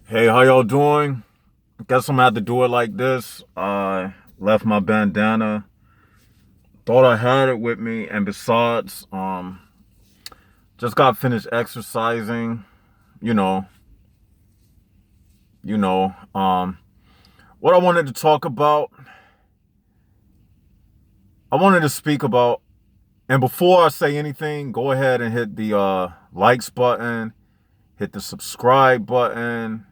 Hey, how y'all doing? Guess I'm gonna have to do it like this. I left my bandana. Thought I had it with me, and besides, just got finished exercising. You know, you know. What I wanted to talk about, I wanted to speak about, and before I say anything, go ahead and hit the likes button, hit the subscribe button.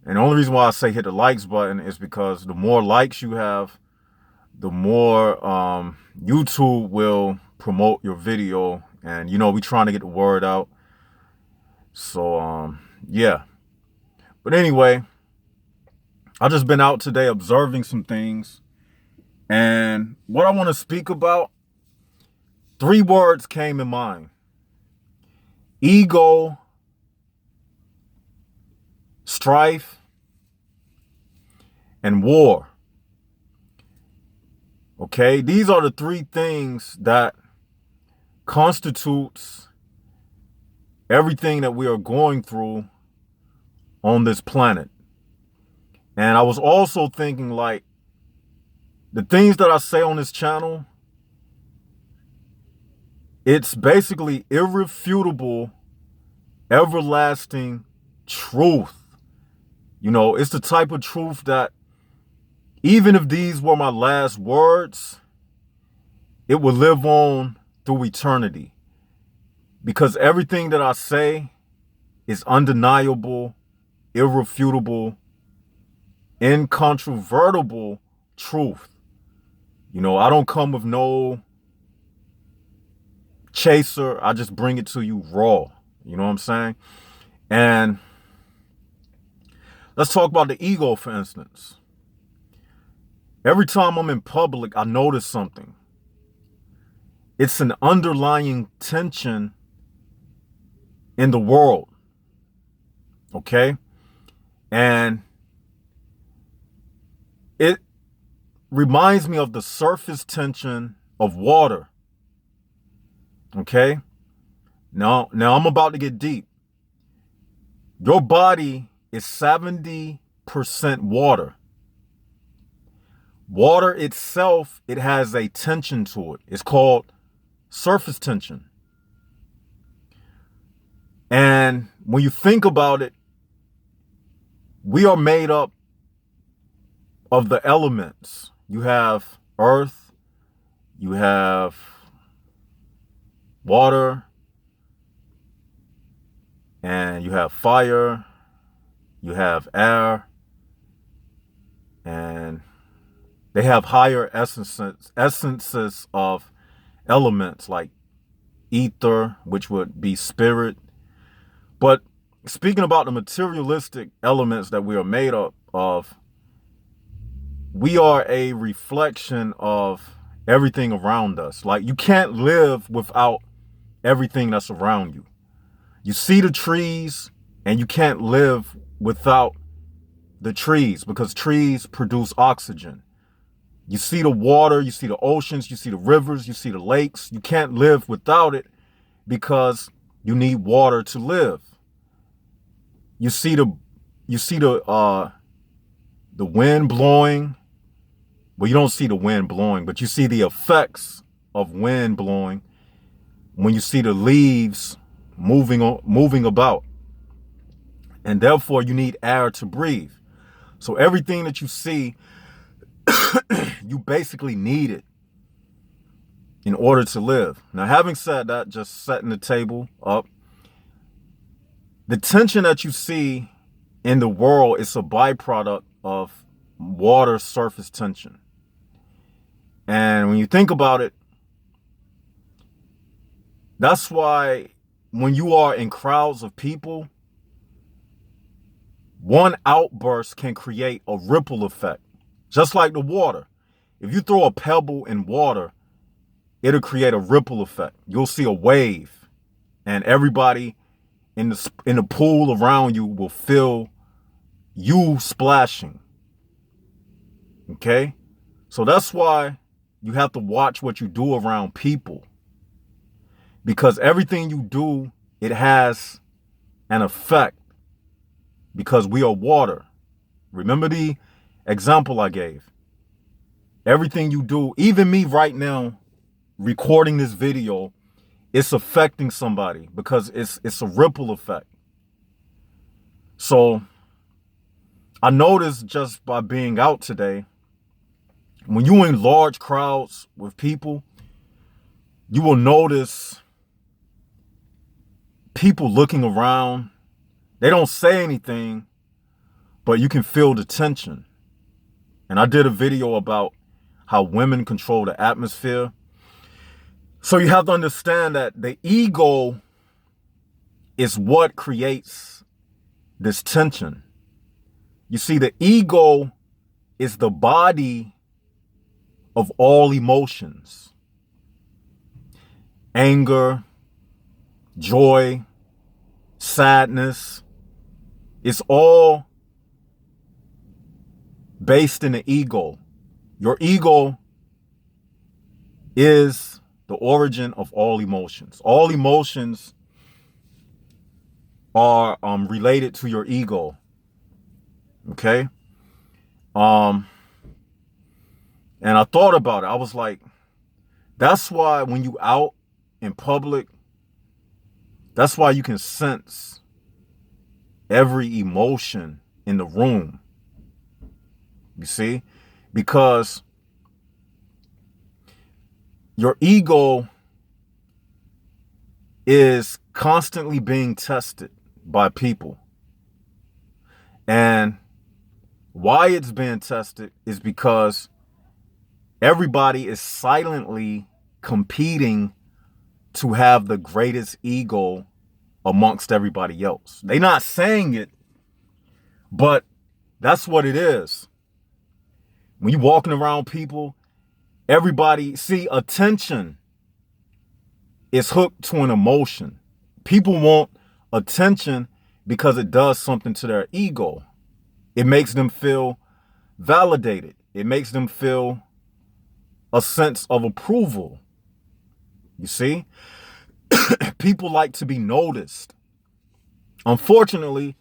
And the only reason why I say hit the likes button is because the more likes you have, the more YouTube will promote your video. And we trying to get the word out. So yeah. But anyway, I just been out today observing some things. And what I want to speak about, three words came in mind: ego, strife, and war. Okay, these are the three things that constitutes everything that we are going through on this planet. And I was also thinking, like, the things that I say on this channel, it's basically irrefutable, everlasting truth. It's the type of truth that even if these were my last words, it will live on through eternity. Because everything that I say is undeniable, irrefutable, incontrovertible truth. I don't come with no chaser. I just bring it to you raw. You know what I'm saying? And let's talk about the ego, for instance. Every time I'm in public, I notice something. It's an underlying tension in the world. Okay? And it reminds me of the surface tension of water. Okay? Now I'm about to get deep. Your body is 70% water. Water itself, it has a tension to it. It's called surface tension. And when you think about it, we are made up of the elements. You have earth, you have water, and you have fire, you have air, and they have higher essences of elements like ether, which would be spirit. But speaking about the materialistic elements that we are made up of, we are a reflection of everything around us. Like, you can't live without everything that's around you. You see the trees, and you can't live without the trees because trees produce oxygen. You see the water, you see the oceans, you see the rivers, you see the lakes. You can't live without it because you need water to live. You see the wind blowing. Well, you don't see the wind blowing, but you see the effects of wind blowing when you see the leaves moving about. And therefore you need air to breathe. So everything that you see, you basically need it in order to live. Now, having said that, just setting the table up, the tension that you see in the world is a byproduct of water surface tension. And when you think about it, that's why when you are in crowds of people, one outburst can create a ripple effect, just like the water. If you throw a pebble in water, it'll create a ripple effect. You'll see a wave, and everybody in the pool around you will feel you splashing. Okay? So that's why you have to watch what you do around people, because everything you do, it has an effect. because we are water. Remember the example I gave. Everything you do, even me right now recording this video, it's affecting somebody because it's a ripple effect. So I noticed just by being out today, when you're in large crowds with people, you will notice people looking around. They don't say anything, but you can feel the tension. And I did a video about how women control the atmosphere. So you have to understand that the ego is what creates this tension. You see, the ego is the body of all emotions. Anger, joy, sadness. It's all based in the ego. Your ego is the origin of all emotions. All emotions are related to your ego. Okay? And I thought about it. I was like, that's why when you out in public, that's why you can sense every emotion in the room. You see? Because your ego is constantly being tested by people. And why it's being tested is because everybody is silently competing to have the greatest ego amongst everybody else. They're not saying it, but that's what it is. When you're walking around people, everybody, see, attention is hooked to an emotion. People want attention because it does something to their ego. It makes them feel validated. It makes them feel a sense of approval. You see? People like to be noticed. Unfortunately,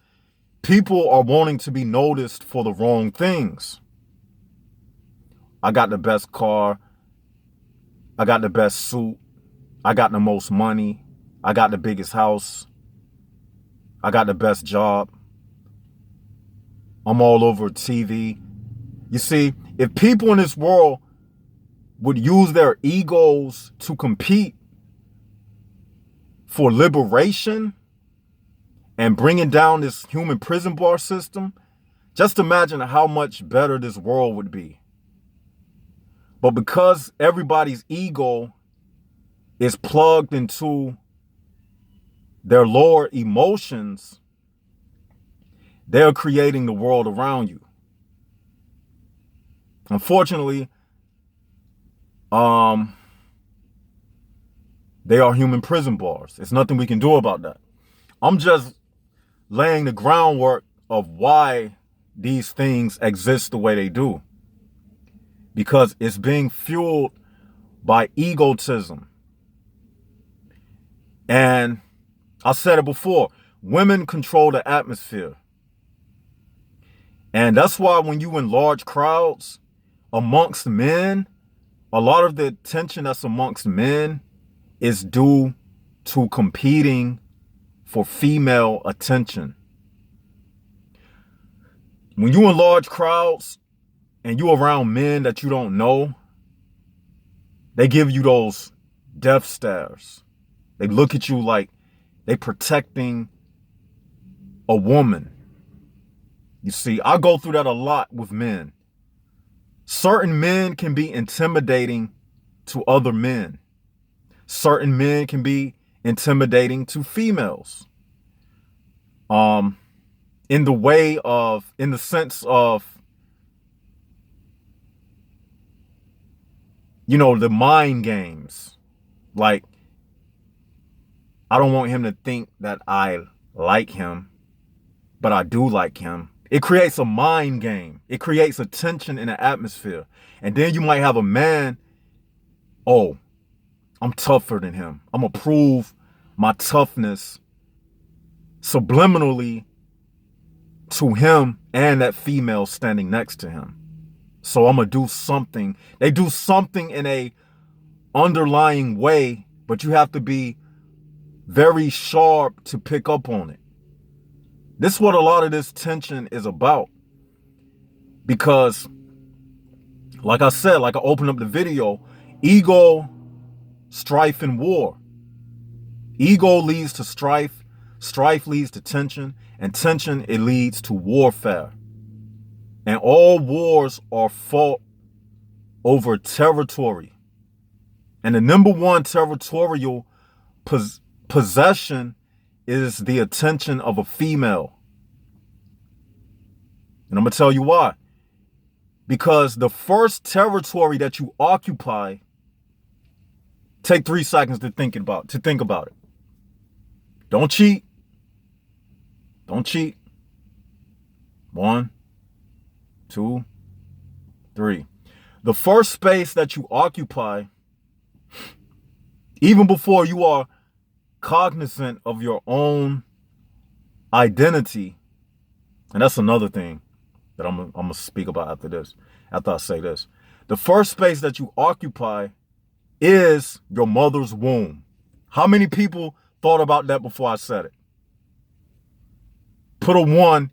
people are wanting to be noticed for the wrong things. I got the best car. I got the best suit. I got the most money. I got the biggest house. I got the best job. I'm all over TV. You see, if people in this world would use their egos to compete for liberation and bringing down this human prison bar system, just imagine how much better this world would be. But because everybody's ego is plugged into their lower emotions, they're creating the world around you. Unfortunately, they are human prison bars. There's nothing we can do about that. I'm just laying the groundwork of why these things exist the way they do. Because it's being fueled by egotism. And I said it before, women control the atmosphere. And that's why when you in large crowds amongst men, a lot of the tension that's amongst men is due to competing for female attention. When you in large crowds and you around men that you don't know, they give you those death stares. They look at you like they protecting a woman. You see, I go through that a lot with men. Certain men can be intimidating to other men. Certain men can be intimidating to females. In the sense of, the mind games. Like, I don't want him to think that I like him, but I do like him. It creates a mind game. It creates a tension in the atmosphere. And then you might have a man, oh, I'm tougher than him. I'm going to prove my toughness subliminally to him and that female standing next to him. So I'm going to do something. They do something in a underlying way, but you have to be very sharp to pick up on it. This is what a lot of this tension is about. Because, like I said, like I opened up the video, ego, strife, and war. Ego leads to strife, strife leads to tension, and tension, it leads to warfare. And all wars are fought over territory. And the number one territorial possession is the attention of a female. And I'm going to tell you why. Because the first territory that you occupy, take 3 seconds to think about it. Don't cheat. Don't cheat. 1, 2, 3. The first space that you occupy, even before you are cognizant of your own identity, and that's another thing that I'm gonna speak about after I say this. The first space that you occupy is your mother's womb. How many people thought about that before I said it? Put a 1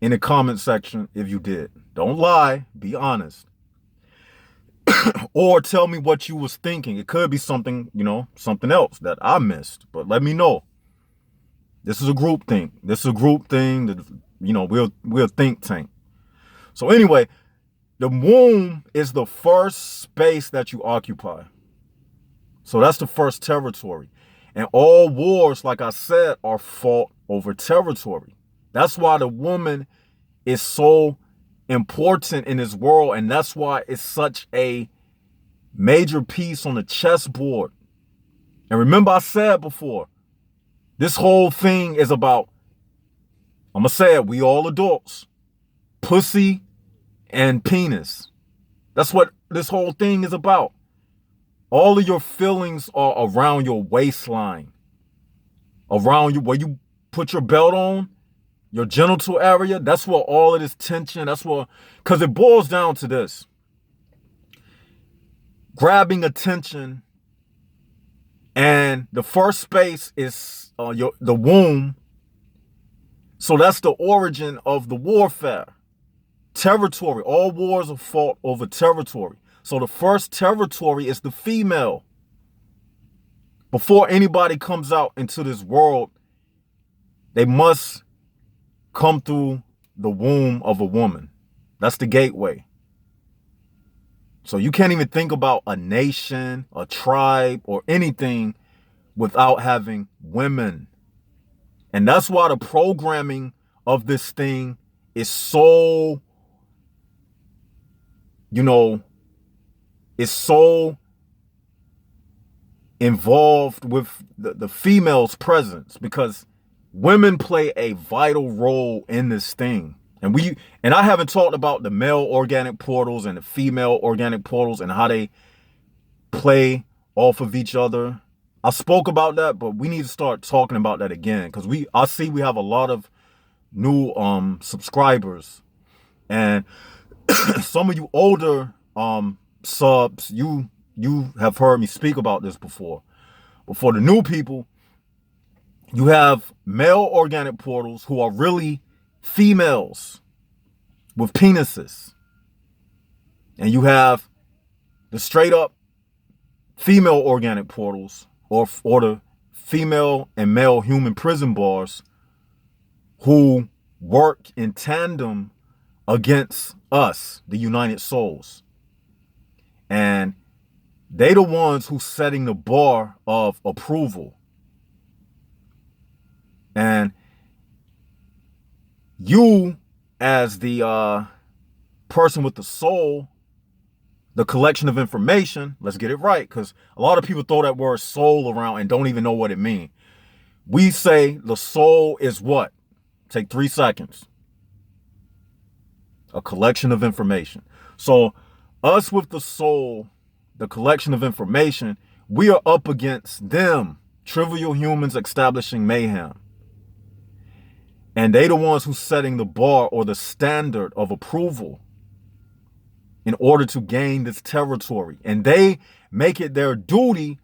in the comment section if you did. Don't lie, be honest. Or tell me what you was thinking. It could be something, something else that I missed, but let me know. This is a group thing. That, we're a think tank. So anyway, the womb is the first space that you occupy. So that's the first territory. And all wars, like I said, are fought over territory. That's why the woman is so important in this world, and that's why it's such a major piece on the chessboard. And remember, I said before, this whole thing is about, I'm gonna say it, we all adults, pussy and penis. That's what this whole thing is about. All of your feelings are around your waistline, around you, where you put your belt on, your genital area. That's where all of this tension, because it boils down to this. Grabbing attention, and the first space is the womb. So that's the origin of the warfare. Territory. All wars are fought over territory. So the first territory is the female. Before anybody comes out into this world, they must come through the womb of a woman. That's the gateway. So you can't even think about a nation, a tribe, or anything without having women. And that's why the programming of this thing is so, is so involved with the female's presence, because women play a vital role in this thing. And I haven't talked about the male organic portals and the female organic portals and how they play off of each other. I spoke about that, but we need to start talking about that again, because I see we have a lot of new subscribers, and some of you older subs, you have heard me speak about this before. But for the new people, you have male organic portals who are really females with penises. And you have the straight up female organic portals, or the female and male human prison bars, who work in tandem against us, the United Souls. And they the ones who's setting the bar of approval. And you, as the person with the soul, the collection of information, let's get it right, because a lot of people throw that word soul around and don't even know what it means. We say the soul is what? Take 3 seconds. A collection of information. So us with the soul, the collection of information, we are up against them, trivial humans establishing mayhem. And they the ones who's setting the bar or the standard of approval in order to gain this territory. And they make it their duty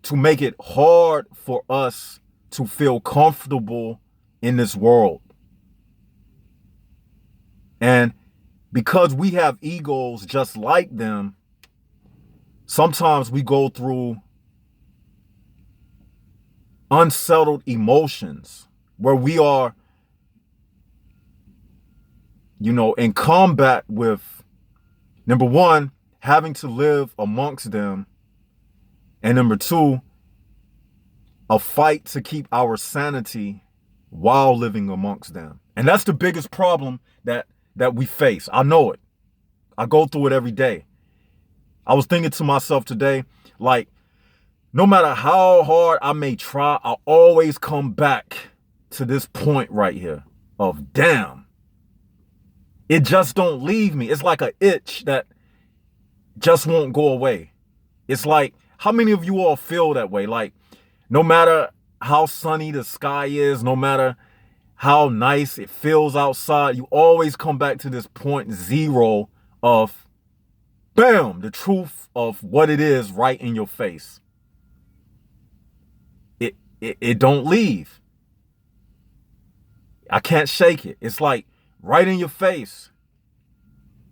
to make it hard for us to feel comfortable in this world. And because we have egos just like them, sometimes we go through unsettled emotions where we are, in combat with, number one, having to live amongst them, and number two, a fight to keep our sanity while living amongst them. And that's the biggest problem that we face. I know it. I go through it every day. I was thinking to myself today, like, no matter how hard I may try, I always come back to this point right here of, damn, it just don't leave me. It's like an itch that just won't go away. It's like, how many of you all feel that way? Like, no matter how sunny the sky is, no matter how nice it feels outside, you always come back to this point zero of, bam, the truth of what it is right in your face. It don't leave. I can't shake it. It's like right in your face.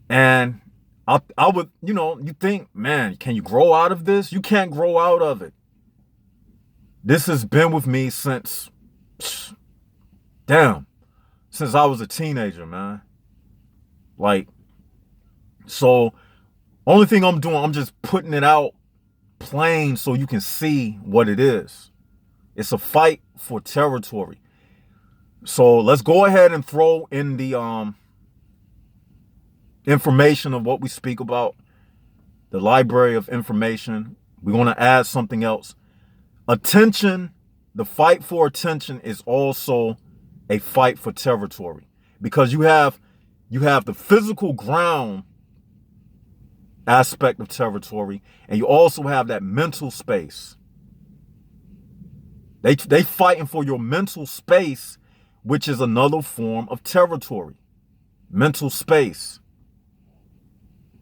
And I would, you think, man, can you grow out of this? You can't grow out of it. This has been with me since I was a teenager, man. Like, so only thing I'm doing, I'm just putting it out plain so you can see what it is. It's a fight for territory. So let's go ahead and throw in the information of what we speak about, the library of information. We're going to add something else. Attention, the fight for attention is also a fight for territory, because you have the physical ground aspect of territory, and you also have that mental space. They fighting for your mental space, which is another form of territory. Mental space.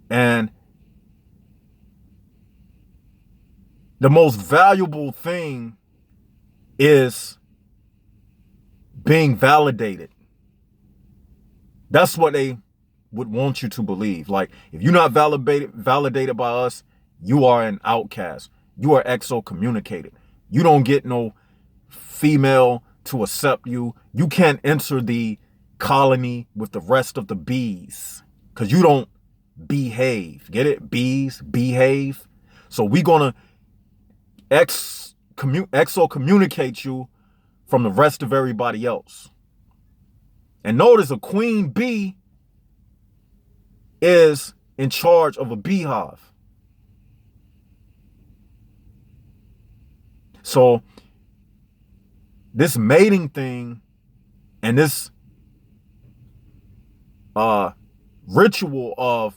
And the most valuable thing is being validated. That's what they would want you to believe. Like, if you're not validated by us, you are an outcast. You are excommunicated. You don't get no female to accept you. You can't enter the colony with the rest of the bees because you don't behave. Get it? Bees behave. So we're gonna excommunicate you from the rest of everybody else. And notice a queen bee is in charge of a beehive. So this mating thing and this ritual of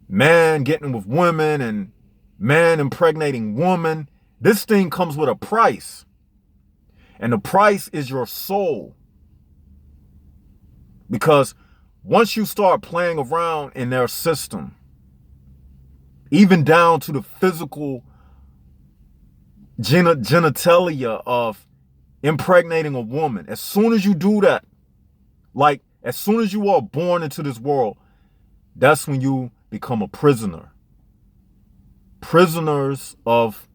man getting with women and man impregnating woman, this thing comes with a price. And the price is your soul. Because once you start playing around in their system, even down to the physical genitalia of impregnating a woman, as soon as you do that, like as soon as you are born into this world, that's when you become a prisoner. Prisoners of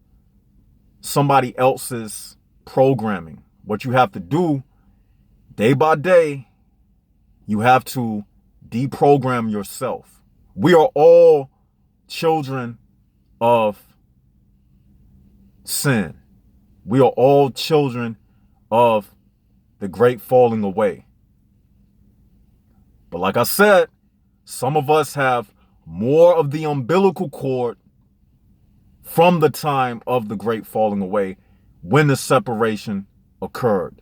somebody else's programming. What you have to do day by day, you have to deprogram yourself. We are all children of sin. We are all children of the great falling away. But like I said, some of us have more of the umbilical cord from the time of the great falling away when the separation occurred.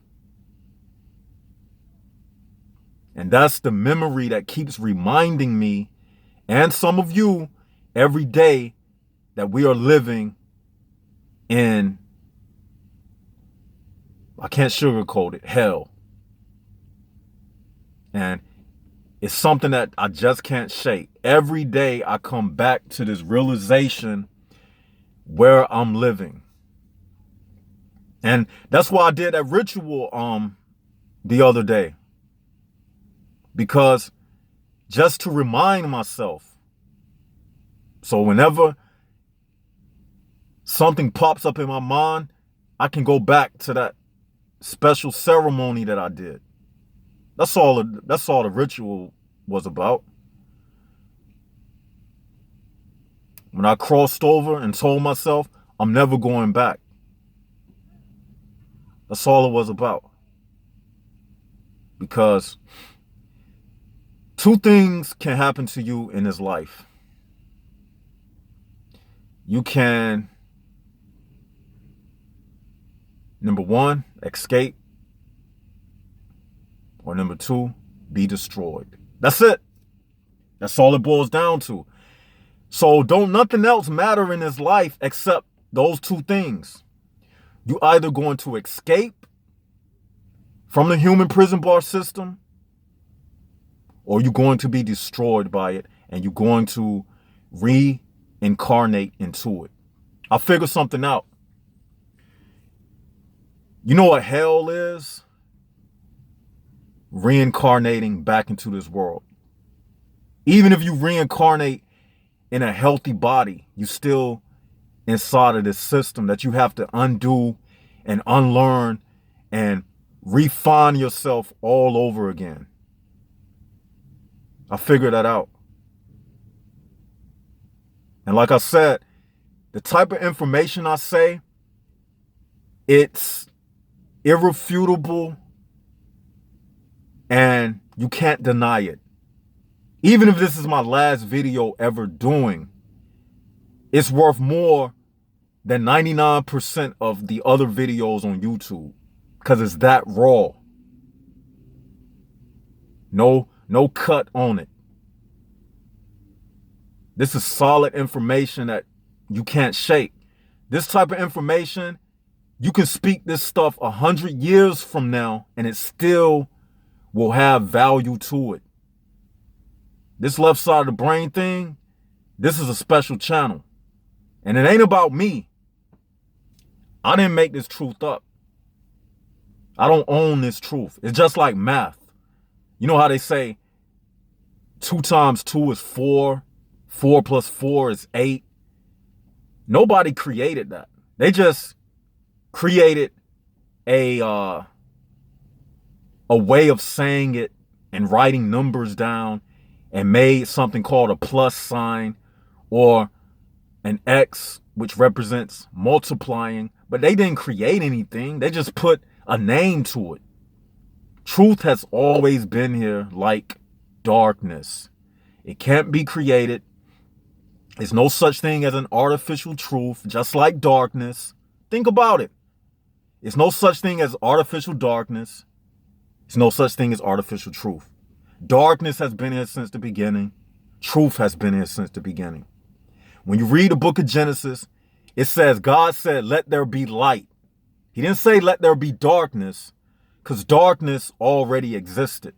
And that's the memory that keeps reminding me and some of you every day that we are living in, I can't sugarcoat it, hell. And it's something that I just can't shake. Every day I come back to this realization where I'm living. And that's why I did that ritual the other day. Because just to remind myself. So whenever something pops up in my mind, I can go back to that special ceremony that I did. That's all the ritual was about. When I crossed over and told myself, I'm never going back. That's all it was about. Because two things can happen to you in this life. You can, number one, escape. Or number two, be destroyed. That's it. That's all it boils down to. So don't nothing else matter in this life except those two things. You either going to escape from the human prison bar system, or you're going to be destroyed by it, and you're going to reincarnate into it. I figured something out. You know what hell is? Reincarnating back into this world. Even if you reincarnate in a healthy body, you still inside of this system that you have to undo and unlearn and refine yourself all over again. I figured that out. And like I said, the type of information I say, it's irrefutable and you can't deny it. Even if this is my last video ever doing, it's worth more than 99% of the other videos on YouTube because it's that raw. No cut on it. This is solid information that you can't shake. This type of information, you can speak this stuff 100 years from now and it still will have value to it. This left side of the brain thing, this is a special channel. And it ain't about me. I didn't make this truth up. I don't own this truth. It's just like math. You know how they say 2 times 2 is 4, 4 plus 4 is 8. Nobody created that. They just created a way of saying it and writing numbers down and made something called a plus sign or an X, which represents multiplying. But they didn't create anything. They just put a name to it. Truth has always been here like darkness. It can't be created. There's no such thing as an artificial truth, just like darkness. Think about it. There's no such thing as artificial darkness. There's no such thing as artificial truth. Darkness has been here since the beginning. Truth has been here since the beginning. When you read the book of Genesis, it says God said, let there be light. He didn't say let there be darkness, because darkness already existed.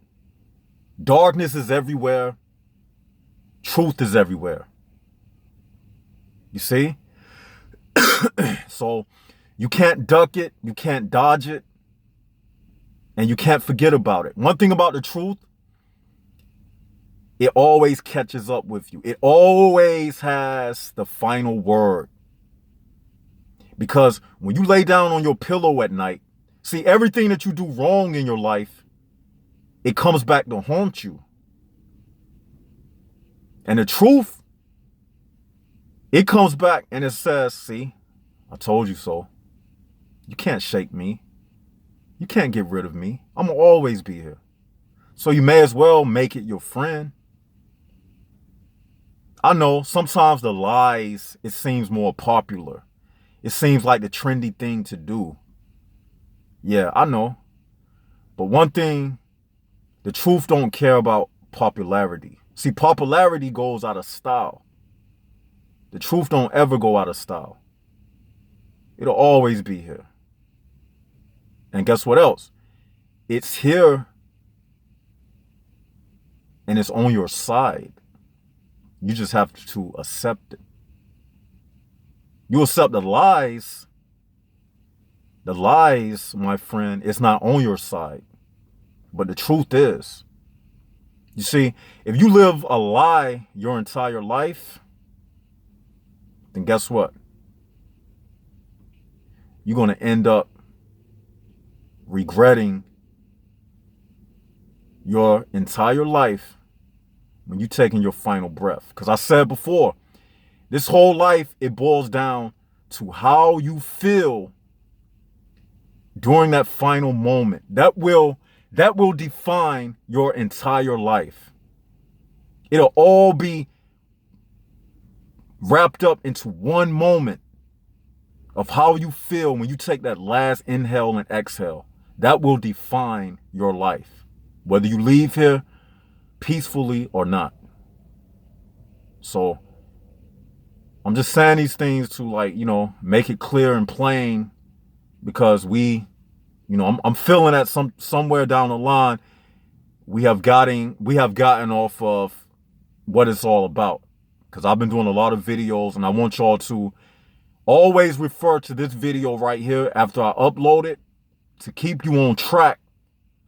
Darkness is everywhere. Truth is everywhere. You see? So you can't duck it. You can't dodge it. And you can't forget about it. One thing about the truth, it always catches up with you. It always has the final word. Because when you lay down on your pillow at night, see, everything that you do wrong in your life, it comes back to haunt you. And the truth, it comes back and it says, see, I told you so. You can't shake me. You can't get rid of me. I'm going to always be here. So you may as well make it your friend. I know sometimes the lies, it seems more popular. It seems like the trendy thing to do. Yeah, I know. But one thing, the truth don't care about popularity. See, popularity goes out of style. The truth don't ever go out of style. It'll always be here. And guess what else? It's here and it's on your side. You just have to accept it. You accept the lies. The lies, my friend, it's not on your side. But the truth is, you see, if you live a lie your entire life, then guess what? You're going to end up regretting your entire life when you're taking your final breath. Because I said before, this whole life, it boils down to how you feel during that final moment. That will define your entire life. It'll all be wrapped up into one moment of how you feel when you take that last inhale and exhale. That will define your life, whether you leave here peacefully or not. So I'm just saying these things to make it clear and plain, because I'm feeling that somewhere down the line we have gotten off of what it's all about. Because I've been doing a lot of videos, and I want y'all to always refer to this video right here after I upload it to keep you on track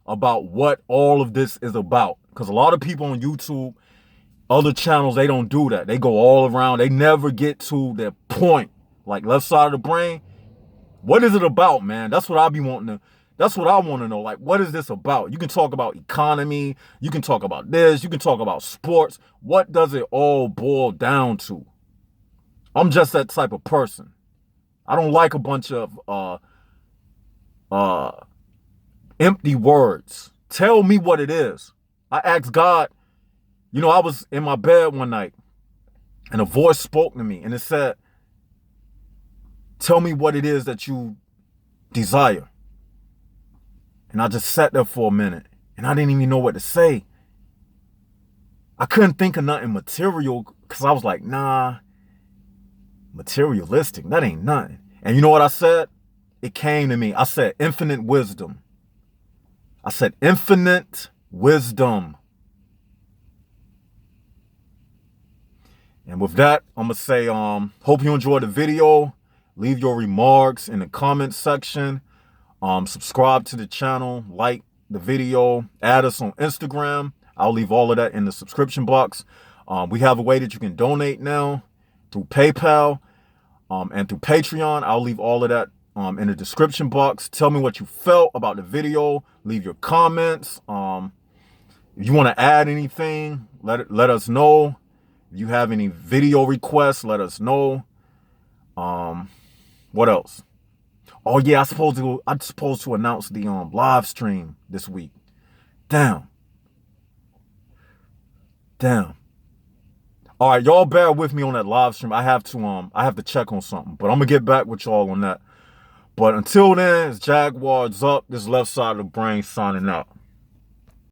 about what all of this is about. Because a lot of people on YouTube, other channels, they don't do that. They go all around. They never get to their point. Like Left Side of the Brain, what is it about, man? That's what I want to know. Like, what is this about? You can talk about economy. You can talk about this. You can talk about sports. What does it all boil down to? I'm just that type of person. I don't like a bunch of empty words. Tell me what it is. I asked God, I was in my bed one night and a voice spoke to me and it said, tell me what it is that you desire. And I just sat there for a minute and I didn't even know what to say. I couldn't think of nothing material because I was like, nah, materialistic, that ain't nothing. And you know what I said? It came to me. I said infinite wisdom. I said infinite wisdom. And with that, I'm going to say, hope you enjoyed the video. Leave your remarks in the comment section. Subscribe to the channel, like the video, add us on Instagram. I'll leave all of that in the subscription box. We have a way that you can donate now through PayPal and through Patreon. I'll leave all of that in the description box. Tell me what you felt about the video. Leave your comments. If you want to add anything, let us know. If you have any video requests, let us know. What else? Oh yeah, I'm supposed to announce the live stream this week. Damn. All right, y'all bear with me on that live stream. I have to check on something, but I'm gonna get back with y'all on that. But until then, it's Jaguars up. This Left Side of the Brain signing out.